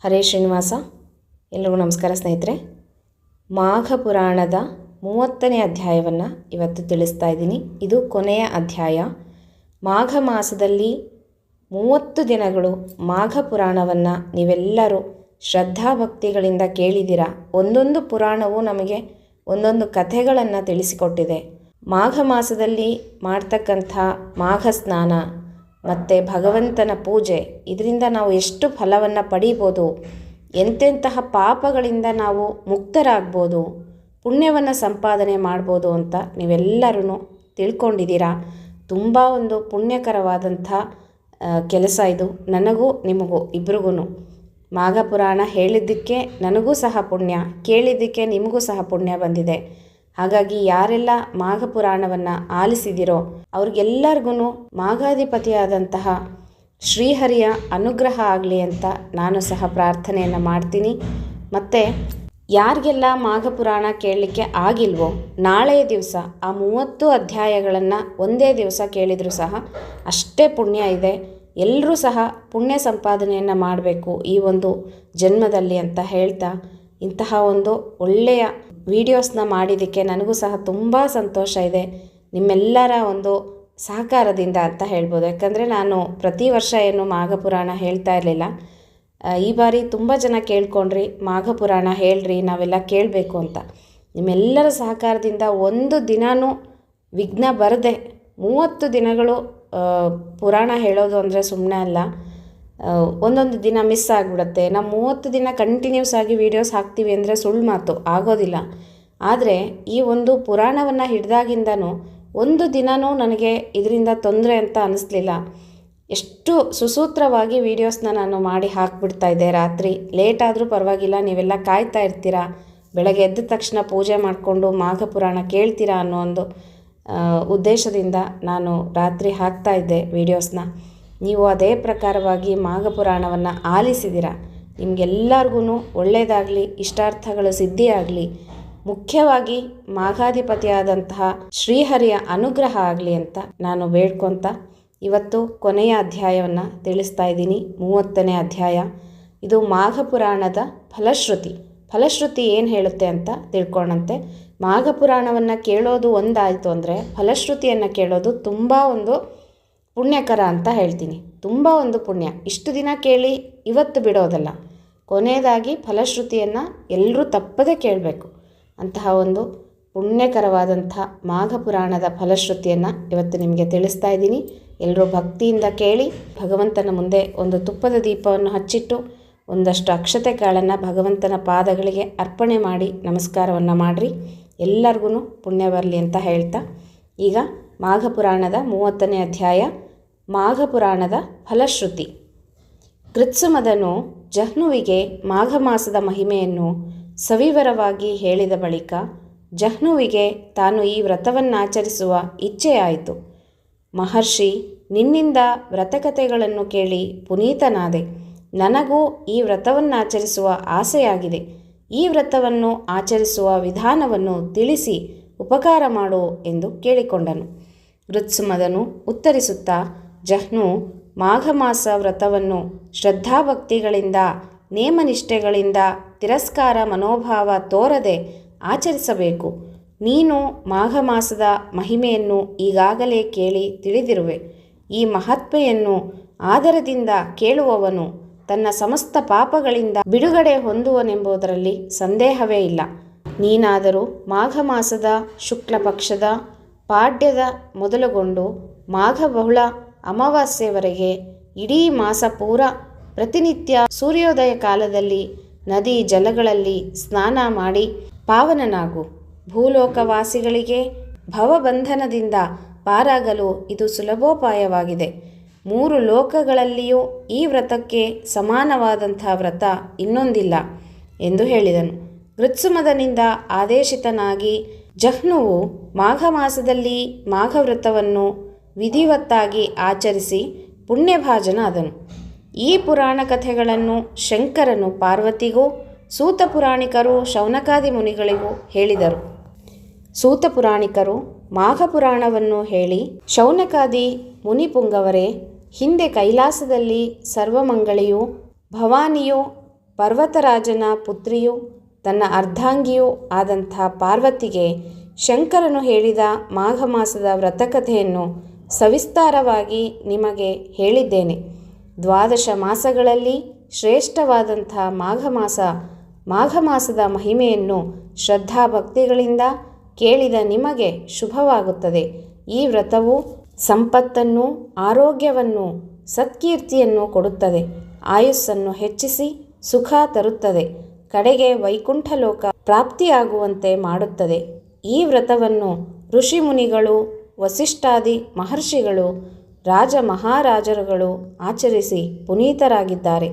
ಹರೇ ಶ್ರೀನಿವಾಸ. ಎಲ್ರಿಗೂ ನಮಸ್ಕಾರ ಸ್ನೇಹಿತರೆ. ಮಾಘ ಪುರಾಣದ 30ನೇ ಅಧ್ಯಾಯವನ್ನು ಇವತ್ತು ತಿಳಿಸ್ತಾ ಇದ್ದೀನಿ. ಇದು ಕೊನೆಯ ಅಧ್ಯಾಯ. ಮಾಘ ಮಾಸದಲ್ಲಿ 30 ದಿನಗಳು ಮಾಘ ಪುರಾಣವನ್ನು ನೀವೆಲ್ಲರೂ ಶ್ರದ್ಧಾಭಕ್ತಿಗಳಿಂದ ಕೇಳಿದ್ದೀರಾ. ಒಂದೊಂದು ಪುರಾಣವು ನಮಗೆ ಒಂದೊಂದು ಕಥೆಗಳನ್ನು ತಿಳಿಸಿಕೊಟ್ಟಿದೆ. ಮಾಘ ಮಾಸದಲ್ಲಿ ಮಾಡ್ತಕ್ಕಂಥ ಮಾಘ ಸ್ನಾನ ಮತ್ತು ಭಗವಂತನ ಪೂಜೆ, ಇದರಿಂದ ನಾವು ಎಷ್ಟು ಫಲವನ್ನು ಪಡೀಬೋದು, ಎಂತೆಂತಹ ಪಾಪಗಳಿಂದ ನಾವು ಮುಕ್ತರಾಗ್ಬೋದು, ಪುಣ್ಯವನ್ನು ಸಂಪಾದನೆ ಮಾಡ್ಬೋದು ಅಂತ ನೀವೆಲ್ಲರೂ ತಿಳ್ಕೊಂಡಿದ್ದೀರಾ. ತುಂಬ ಒಂದು ಪುಣ್ಯಕರವಾದಂಥ ಕೆಲಸ ಇದು. ನನಗೂ ನಿಮಗೂ ಇಬ್ರಿಗೂ ಮಾಘ ಪುರಾಣ ಹೇಳಿದ್ದಕ್ಕೆ ನನಗೂ ಸಹ ಪುಣ್ಯ, ಕೇಳಿದ್ದಕ್ಕೆ ನಿಮಗೂ ಸಹ ಪುಣ್ಯ ಬಂದಿದೆ. ಹಾಗಾಗಿ ಯಾರೆಲ್ಲ ಮಾಘ ಪುರಾಣವನ್ನು ಆಲಿಸಿದಿರೋ ಅವ್ರಿಗೆಲ್ಲರಿಗೂ ಮಾಘಾಧಿಪತಿಯಾದಂತಹ ಶ್ರೀಹರಿಯ ಅನುಗ್ರಹ ಆಗಲಿ ಅಂತ ನಾನು ಸಹ ಪ್ರಾರ್ಥನೆಯನ್ನು ಮಾಡ್ತೀನಿ. ಮತ್ತು ಯಾರಿಗೆಲ್ಲ ಮಾಘ ಪುರಾಣ ಕೇಳಲಿಕ್ಕೆ ಆಗಿಲ್ವೋ, ನಾಳೆಯ ದಿವಸ ಆ 30 ಅಧ್ಯಾಯಗಳನ್ನು ಒಂದೇ ದಿವಸ ಕೇಳಿದರೂ ಸಹ ಅಷ್ಟೇ ಪುಣ್ಯ ಇದೆ. ಎಲ್ಲರೂ ಸಹ ಪುಣ್ಯ ಸಂಪಾದನೆಯನ್ನು ಮಾಡಬೇಕು ಈ ಒಂದು ಜನ್ಮದಲ್ಲಿ ಅಂತ ಹೇಳ್ತಾ, ಇಂತಹ ಒಂದು ಒಳ್ಳೆಯ ವಿಡಿಯೋಸ್ನ ಮಾಡಿದ್ದಕ್ಕೆ ನನಗೂ ಸಹ ತುಂಬ ಸಂತೋಷ ಇದೆ. ನಿಮ್ಮೆಲ್ಲರ ಒಂದು ಸಹಕಾರದಿಂದ ಅಂತ ಹೇಳ್ಬೋದು. ಯಾಕಂದರೆ ನಾನು ಪ್ರತಿ ವರ್ಷ ಏನು ಮಾಘ ಪುರಾಣ ಹೇಳ್ತಾ ಇರಲಿಲ್ಲ. ಈ ಬಾರಿ ತುಂಬ ಜನ ಕೇಳ್ಕೊಂಡ್ರಿ, ಮಾಘ ಪುರಾಣ ಹೇಳ್ರಿ, ನಾವೆಲ್ಲ ಕೇಳಬೇಕು ಅಂತ. ನಿಮ್ಮೆಲ್ಲರ ಸಹಕಾರದಿಂದ ಒಂದು ದಿನವೂ ವಿಘ್ನ ಬರದೆ 30 ದಿನಗಳು ಪುರಾಣ ಹೇಳೋದು ಅಂದರೆ ಸುಮ್ಮನೆ ಅಲ್ಲ. ಒಂದೊಂದು ದಿನ ಮಿಸ್ ಆಗಿಬಿಡುತ್ತೆ. ನಾವು 30 ದಿನ ಕಂಟಿನ್ಯೂಸ್ ಆಗಿ ವೀಡಿಯೋಸ್ ಹಾಕ್ತೀವಿ ಅಂದರೆ ಸುಳ್ಳು ಮಾತು, ಆಗೋದಿಲ್ಲ. ಆದರೆ ಈ ಒಂದು ಪುರಾಣವನ್ನು ಹಿಡ್ದಾಗಿಂದನೂ ಒಂದು ದಿನವೂ ನನಗೆ ಇದರಿಂದ ತೊಂದರೆ ಅಂತ ಅನ್ನಿಸ್ಲಿಲ್ಲ. ಎಷ್ಟು ಸುಸೂತ್ರವಾಗಿ ವೀಡಿಯೋಸ್ನ ನಾನು ಮಾಡಿ ಹಾಕಿಬಿಡ್ತಾಯಿದ್ದೆ. ರಾತ್ರಿ ಲೇಟ್ ಆದರೂ ಪರವಾಗಿಲ್ಲ, ನೀವೆಲ್ಲ ಕಾಯ್ತಾ ಇರ್ತೀರಾ, ಬೆಳಗ್ಗೆ ಎದ್ದ ತಕ್ಷಣ ಪೂಜೆ ಮಾಡಿಕೊಂಡು ಮಾಘ ಪುರಾಣ ಕೇಳ್ತೀರಾ ಅನ್ನೋ ಒಂದು ಉದ್ದೇಶದಿಂದ ನಾನು ರಾತ್ರಿ ಹಾಕ್ತಾಯಿದ್ದೆ ವೀಡಿಯೋಸ್ನ. ನೀವು ಅದೇ ಪ್ರಕಾರವಾಗಿ ಮಾಘ ಪುರಾಣವನ್ನು ಆಲಿಸಿದಿರ. ನಿಮಗೆಲ್ಲರಿಗೂ ಒಳ್ಳೆಯದಾಗಲಿ, ಇಷ್ಟಾರ್ಥಗಳು ಸಿದ್ಧಿಯಾಗಲಿ, ಮುಖ್ಯವಾಗಿ ಮಾಘಾಧಿಪತಿಯಾದಂತಹ ಶ್ರೀಹರಿಯ ಅನುಗ್ರಹ ಆಗಲಿ ಅಂತ ನಾನು ಬೇಡ್ಕೊತ ಇವತ್ತು ಕೊನೆಯ ಅಧ್ಯಾಯವನ್ನು ತಿಳಿಸ್ತಾ ಇದ್ದೀನಿ. 30ನೇ ಅಧ್ಯಾಯ. ಇದು ಮಾಘ ಪುರಾಣದ ಫಲಶ್ರುತಿ ಏನು ಹೇಳುತ್ತೆ ಅಂತ ತಿಳ್ಕೊಳ್ಳಂತೆ. ಮಾಘ ಪುರಾಣವನ್ನು ಕೇಳೋದು ಒಂದಾಯಿತು ಅಂದರೆ ಫಲಶ್ರುತಿಯನ್ನು ಕೇಳೋದು ತುಂಬ ಒಂದು ಪುಣ್ಯಕರ ಅಂತ ಹೇಳ್ತೀನಿ. ತುಂಬ ಒಂದು ಪುಣ್ಯ. ಇಷ್ಟು ದಿನ ಕೇಳಿ ಇವತ್ತು ಬಿಡೋದಲ್ಲ, ಕೊನೆಯದಾಗಿ ಫಲಶ್ರುತಿಯನ್ನು ಎಲ್ಲರೂ ತಪ್ಪದೇ ಕೇಳಬೇಕು. ಅಂತಹ ಒಂದು ಪುಣ್ಯಕರವಾದಂಥ ಮಾಘ ಪುರಾಣದ ಫಲಶ್ರುತಿಯನ್ನು ಇವತ್ತು ನಿಮಗೆ ತಿಳಿಸ್ತಾ ಇದ್ದೀನಿ. ಎಲ್ಲರೂ ಭಕ್ತಿಯಿಂದ ಕೇಳಿ, ಭಗವಂತನ ಮುಂದೆ ಒಂದು ತುಪ್ಪದ ದೀಪವನ್ನು ಹಚ್ಚಿಟ್ಟು ಒಂದಷ್ಟು ಅಕ್ಷತೆ ಕಾಳನ್ನು ಭಗವಂತನ ಪಾದಗಳಿಗೆ ಅರ್ಪಣೆ ಮಾಡಿ ನಮಸ್ಕಾರವನ್ನು ಮಾಡಿರಿ. ಎಲ್ಲರಿಗೂ ಪುಣ್ಯ ಬರಲಿ ಅಂತ ಹೇಳ್ತಾ, ಈಗ ಮಾಘ ಪುರಾಣದ 30ನೇ ಅಧ್ಯಾಯ, ಮಾಘ ಪುರಾಣದ ಫಲಶ್ರುತಿ. ಕೃತ್ಸುಮದನು ಜಹ್ನುವಿಗೆ ಮಾಘ ಮಾಸದ ಮಹಿಮೆಯನ್ನು ಸವಿವರವಾಗಿ ಹೇಳಿದ ಬಳಿಕ ಜಹ್ನುವಿಗೆ ತಾನು ಈ ವ್ರತವನ್ನಾಚರಿಸುವ ಇಚ್ಛೆಯಾಯಿತು. ಮಹರ್ಷಿ, ನಿನ್ನಿಂದ ವ್ರತಕಥೆಗಳನ್ನು ಕೇಳಿ ಪುನೀತನಾದೆ. ನನಗೂ ಈ ವ್ರತವನ್ನಾಚರಿಸುವ ಆಸೆಯಾಗಿದೆ. ಈ ವ್ರತವನ್ನು ಆಚರಿಸುವ ವಿಧಾನವನ್ನು ತಿಳಿಸಿ ಉಪಕಾರ ಮಾಡು ಎಂದು ಕೇಳಿಕೊಂಡನು. ಕೃತ್ಸುಮದನು ಉತ್ತರಿಸುತ್ತಾ, ಜಹ್ನು, ಮಾಘ ಮಾಸ ವ್ರತವನ್ನು ಶ್ರದ್ಧಾಭಕ್ತಿಗಳಿಂದ, ನೇಮನಿಷ್ಠೆಗಳಿಂದ, ತಿರಸ್ಕಾರ ಮನೋಭಾವ ತೋರದೆ ಆಚರಿಸಬೇಕು. ನೀನು ಮಾಘ ಮಾಸದ ಮಹಿಮೆಯನ್ನು ಈಗಾಗಲೇ ಕೇಳಿ ತಿಳಿದಿರುವೆ. ಈ ಮಹಾತ್ಮೆಯನ್ನು ಆದರದಿಂದ ಕೇಳುವವನು ತನ್ನ ಸಮಸ್ತ ಪಾಪಗಳಿಂದ ಬಿಡುಗಡೆ ಹೊಂದುವನೆಂಬುದರಲ್ಲಿ ಸಂದೇಹವೇ ಇಲ್ಲ. ನೀನಾದರೂ ಮಾಘ ಮಾಸದ ಶುಕ್ಲ ಪಕ್ಷದ ಪಾಡ್ಯದ ಮೊದಲುಗೊಂಡು ಮಾಘ ಬಹುಳ ಅಮಾವಾಸ್ಯೆವರೆಗೆ ಇಡೀ ಮಾಸ ಪೂರ ಪ್ರತಿನಿತ್ಯ ಸೂರ್ಯೋದಯ ಕಾಲದಲ್ಲಿ ನದಿ ಜಲಗಳಲ್ಲಿ ಸ್ನಾನ ಮಾಡಿ ಪಾವನನಾಗು. ಭೂಲೋಕವಾಸಿಗಳಿಗೆ ಭವಬಂಧನದಿಂದ ಪಾರಾಗಲು ಇದು ಸುಲಭೋಪಾಯವಾಗಿದೆ. 3 ಲೋಕಗಳಲ್ಲಿಯೂ ಈ ವ್ರತಕ್ಕೆ ಸಮಾನವಾದಂಥ ವ್ರತ ಇನ್ನೊಂದಿಲ್ಲ ಎಂದು ಹೇಳಿದನು. ಕೃತ್ಸುಮದನಿಂದ ಆದೇಶಿತನಾಗಿ ಜಹ್ನುವು ಮಾಘ ಮಾಸದಲ್ಲಿ ಮಾಘ ವ್ರತವನ್ನು ವಿಧಿವತ್ತಾಗಿ ಆಚರಿಸಿ ಪುಣ್ಯಭಾಜನಾದನು. ಈ ಪುರಾಣ ಕಥೆಗಳನ್ನು ಶಂಕರನು ಪಾರ್ವತಿಗೂ, ಸೂತ ಪುರಾಣಿಕರು ಶೌನಕಾದಿ ಮುನಿಗಳಿಗೂ ಹೇಳಿದರು. ಸೂತ ಪುರಾಣಿಕರು ಮಾಘ ಪುರಾಣವನ್ನು ಹೇಳಿ, ಶೌನಕಾದಿ ಮುನಿಪುಂಗವರೇ, ಹಿಂದೆ ಕೈಲಾಸದಲ್ಲಿ ಸರ್ವಮಂಗಳಿಯೂ ಭವಾನಿಯೂ ಪರ್ವತರಾಜನ ಪುತ್ರಿಯೂ ತನ್ನ ಅರ್ಧಾಂಗಿಯೂ ಆದಂಥ ಪಾರ್ವತಿಗೆ ಶಂಕರನು ಹೇಳಿದ ಮಾಘ ಮಾಸದ ವ್ರತಕಥೆಯನ್ನು ಸವಿಸ್ತಾರವಾಗಿ ನಿಮಗೆ ಹೇಳಿದ್ದೇನೆ. 12 ಮಾಸಗಳಲ್ಲಿ ಶ್ರೇಷ್ಠವಾದಂಥ ಮಾಘ ಮಾಸದ ಮಹಿಮೆಯನ್ನು ಶ್ರದ್ಧಾಭಕ್ತಿಗಳಿಂದ ಕೇಳಿದ ನಿಮಗೆ ಶುಭವಾಗುತ್ತದೆ. ಈ ವ್ರತವು ಸಂಪತ್ತನ್ನು, ಆರೋಗ್ಯವನ್ನು, ಸತ್ಕೀರ್ತಿಯನ್ನು ಕೊಡುತ್ತದೆ. ಆಯುಸ್ಸನ್ನು ಹೆಚ್ಚಿಸಿ ಸುಖ ತರುತ್ತದೆ. ಕಡೆಗೆ ವೈಕುಂಠ ಲೋಕ ಪ್ರಾಪ್ತಿಯಾಗುವಂತೆ ಮಾಡುತ್ತದೆ. ಈ ವ್ರತವನ್ನು ಋಷಿಮುನಿಗಳು, ವಸಿಷ್ಠಾದಿ ಮಹರ್ಷಿಗಳು, ರಾಜ ಮಹಾರಾಜರುಗಳು ಆಚರಿಸಿ ಪುನೀತರಾಗಿದ್ದಾರೆ.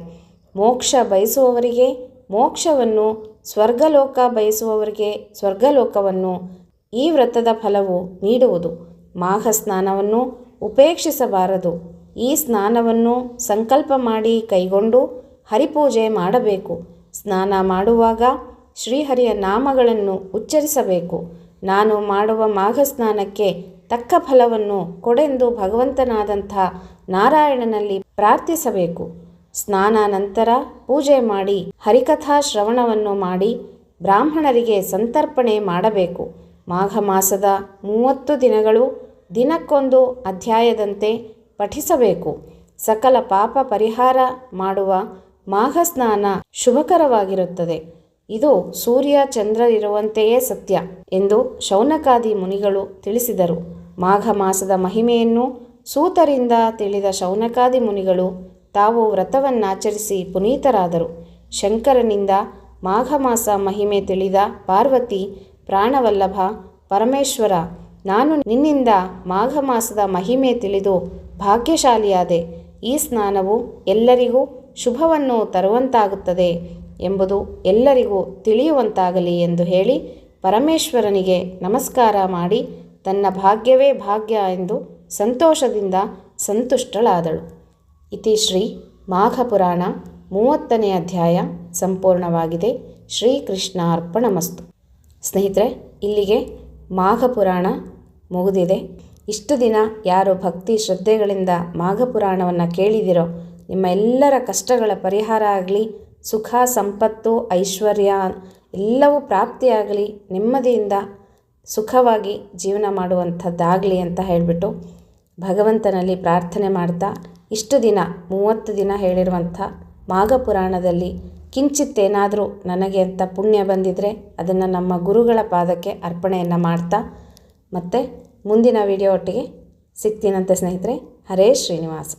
ಮೋಕ್ಷ ಬಯಸುವವರಿಗೆ ಮೋಕ್ಷವನ್ನು, ಸ್ವರ್ಗಲೋಕ ಬಯಸುವವರಿಗೆ ಸ್ವರ್ಗಲೋಕವನ್ನು ಈ ವ್ರತದ ಫಲವು ನೀಡುವುದು. ಮಾಘ ಸ್ನಾನವನ್ನು ಉಪೇಕ್ಷಿಸಬಾರದು. ಈ ಸ್ನಾನವನ್ನು ಸಂಕಲ್ಪ ಮಾಡಿ ಕೈಗೊಂಡು ಹರಿಪೂಜೆ ಮಾಡಬೇಕು. ಸ್ನಾನ ಮಾಡುವಾಗ ಶ್ರೀಹರಿಯ ನಾಮಗಳನ್ನು ಉಚ್ಚರಿಸಬೇಕು. ನಾನು ಮಾಡುವ ಮಾಘ ಸ್ನಾನಕ್ಕೆ ತಕ್ಕ ಫಲವನ್ನು ಕೊಡೆಂದು ಭಗವಂತನಾದಂಥ ನಾರಾಯಣನಲ್ಲಿ ಪ್ರಾರ್ಥಿಸಬೇಕು. ಸ್ನಾನ ನಂತರ ಪೂಜೆ ಮಾಡಿ ಹರಿಕಥಾ ಶ್ರವಣವನ್ನು ಮಾಡಿ ಬ್ರಾಹ್ಮಣರಿಗೆ ಸಂತರ್ಪಣೆ ಮಾಡಬೇಕು. ಮಾಘ ಮಾಸದ 30 ದಿನಗಳು ದಿನಕ್ಕೊಂದು ಅಧ್ಯಾಯದಂತೆ ಪಠಿಸಬೇಕು. ಸಕಲ ಪಾಪ ಪರಿಹಾರ ಮಾಡುವ ಮಾಘ ಸ್ನಾನ ಶುಭಕರವಾಗಿರುತ್ತದೆ. ಇದು ಸೂರ್ಯ ಚಂದ್ರರಿರುವಂತೆಯೇ ಸತ್ಯ ಎಂದು ಶೌನಕಾದಿ ಮುನಿಗಳು ತಿಳಿಸಿದರು. ಮಾಘ ಮಾಸದ ಮಹಿಮೆಯನ್ನು ಸೂತರಿಂದ ತಿಳಿದ ಶೌನಕಾದಿ ಮುನಿಗಳು ತಾವು ವ್ರತವನ್ನಾಚರಿಸಿ ಪುನೀತರಾದರು. ಶಂಕರನಿಂದ ಮಾಘ ಮಾಸ ಮಹಿಮೆ ತಿಳಿದ ಪಾರ್ವತಿ, ಪ್ರಾಣವಲ್ಲಭ ಪರಮೇಶ್ವರ, ನಾನು ನಿನ್ನಿಂದ ಮಾಘ ಮಾಸದ ಮಹಿಮೆ ತಿಳಿದು ಭಾಗ್ಯಶಾಲಿಯಾದೆ. ಈ ಸ್ನಾನವು ಎಲ್ಲರಿಗೂ ಶುಭವನ್ನು ತರುವಂತಾಗುತ್ತದೆ ಎಂಬುದು ಎಲ್ಲರಿಗೂ ತಿಳಿಯುವಂತಾಗಲಿ ಎಂದು ಹೇಳಿ ಪರಮೇಶ್ವರನಿಗೆ ನಮಸ್ಕಾರ ಮಾಡಿ ತನ್ನ ಭಾಗ್ಯವೇ ಭಾಗ್ಯ ಎಂದು ಸಂತೋಷದಿಂದ ಸಂತುಷ್ಟಳಾದಳು. ಇತಿ ಶ್ರೀ ಮಾಘ ಪುರಾಣ 30ನೇ ಅಧ್ಯಾಯ ಸಂಪೂರ್ಣವಾಗಿದೆ. ಶ್ರೀಕೃಷ್ಣ ಅರ್ಪಣಮಸ್ತು. ಸ್ನೇಹಿತರೆ, ಇಲ್ಲಿಗೆ ಮಾಘ ಪುರಾಣ ಮುಗಿದಿದೆ. ಇಷ್ಟು ದಿನ ಯಾರು ಭಕ್ತಿ ಶ್ರದ್ಧೆಗಳಿಂದ ಮಾಘ ಪುರಾಣವನ್ನು ಕೇಳಿದಿರೋ ನಿಮ್ಮ ಎಲ್ಲರ ಕಷ್ಟಗಳ ಪರಿಹಾರ ಆಗಲಿ, ಸುಖ ಸಂಪತ್ತು ಐಶ್ವರ್ಯ ಎಲ್ಲವೂ ಪ್ರಾಪ್ತಿಯಾಗಲಿ, ನೆಮ್ಮದಿಯಿಂದ ಸುಖವಾಗಿ ಜೀವನ ಮಾಡುವಂಥದ್ದಾಗಲಿ ಅಂತ ಹೇಳಿಬಿಟ್ಟು ಭಗವಂತನಲ್ಲಿ ಪ್ರಾರ್ಥನೆ ಮಾಡ್ತಾ, ಇಷ್ಟು ದಿನ 30 ದಿನ ಹೇಳಿರುವಂಥ ಮಾಘ ಪುರಾಣದಲ್ಲಿ ಕಿಂಚಿತ್ತೇನಾದರೂ ನನಗೆ ಅಂತ ಪುಣ್ಯ ಬಂದಿದ್ದರೆ ಅದನ್ನು ನಮ್ಮ ಗುರುಗಳ ಪಾದಕ್ಕೆ ಅರ್ಪಣೆಯನ್ನು ಮಾಡ್ತಾ ಮತ್ತೆ ಮುಂದಿನ ವಿಡಿಯೋ ಒಟ್ಟಿಗೆ ಸಿಗ್ತೀನಂತೆ ಸ್ನೇಹಿತರೆ. ಹರೇ ಶ್ರೀನಿವಾಸ.